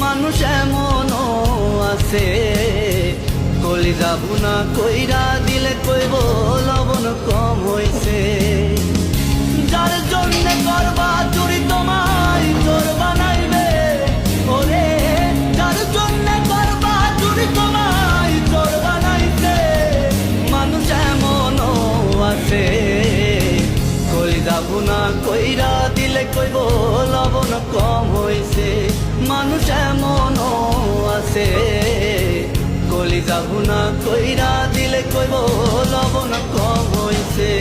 মানুষ এমনও আছে কলিজা ভুনা কইরা দিলে কইব লবণ কম হইছে। যার জন্য করবা চুরি তোমায় চোর বানাইবে, ওরে যার জন্য করবা চুরি তোমায় চোর বানাইছে। মানুষ এমনও আছে কলিজা ভুনা কইরা দিলে কইব লবণ কম হইছে। মানুষ এমনও আছে কলিজা ভুনা কইরা দিলে কইব লবণ কম হইছে।